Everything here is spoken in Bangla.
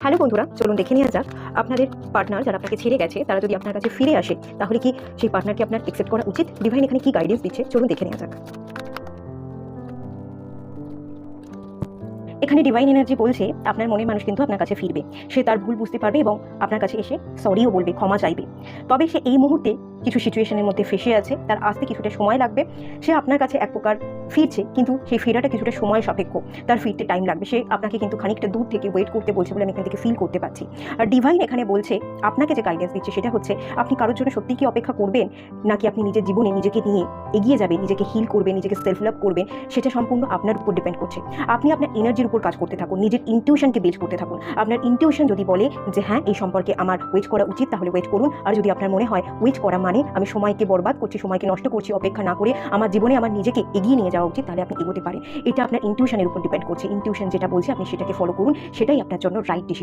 হ্যালো বন্ধুরা, চলুন দেখে নেওয়া যাক আপনাদের পার্টনার যারা আপনাকে ছেড়ে গেছে তারা যদি আপনার কাছে ফিরে আসে তাহলে কি সেই পার্টনারকে আপনার অ্যাকসেপ্ট করা উচিত? ডিভাইন এখানে কি গাইডেন্স দিচ্ছে চলুন দেখে নেওয়া যাক। এখানে ডিভাইন এনার্জি বলছে আপনার মনের মানুষ কিন্তু আপনার কাছে ফিরবে। সে তার ভুল বুঝতে পারবে এবং আপনার কাছে এসে সরিও বলবে, ক্ষমা চাইবে। তবে সে এই মুহূর্তে কিছু সিচুয়েশনের মধ্যে ফেসে আছে, তার আসতে কিছুটা সময় লাগবে। সে আপনার কাছে এক প্রকার ফিরছে, কিন্তু সেই ফেরাটা কিছুটা সময় সাপেক্ষ, তার ফিরতে টাইম লাগবে। সে আপনাকে কিন্তু খানিকটা দূর থেকে ওয়েট করতে বলছে বলে আমি এখান থেকে ফিল করতে পারছি। আর ডিভাইন এখানে বলছে আপনাকে যে গাইডেন্স দিচ্ছে সেটা হচ্ছে আপনি কারোর জন্য সত্যিই কি অপেক্ষা করবেন, নাকি আপনি নিজের জীবনে নিজেকে নিয়ে এগিয়ে যাবেন, নিজেকে হিল করবেন, নিজেকে সেলফ লাভ করবেন, সেটা সম্পূর্ণ আপনার উপর ডিপেন্ড করছে। আপনি আপনার এনার্জির উপর কাজ করতে থাকুন, নিজের ইনটিউশনকে বিল্ড করতে থাকুন। আপনার ইনটিউশন যদি বলে যে হ্যাঁ এই সম্পর্কে আমার ওয়েট করা উচিত, তাহলে ওয়েট করুন। আর যদি আপনার মনে হয় ওয়েট করা মানে আমি সময়কে বরবাদ করছি, সময়কে নষ্ট করছি, অপেক্ষা না করে আমার জীবনে আমার নিজেকে এগিয়ে নিয়ে যাওয়া উচিত, তাহলে আপনি এগোতে পারেন। এটা আপনার ইনটিউশনের উপর ডিপেন্ড করছে। ইনটিউশন যেটা বলছে আপনি সেটাকে ফলো করুন, সেটাই আপনার জন্য রাইট ডিসিশন।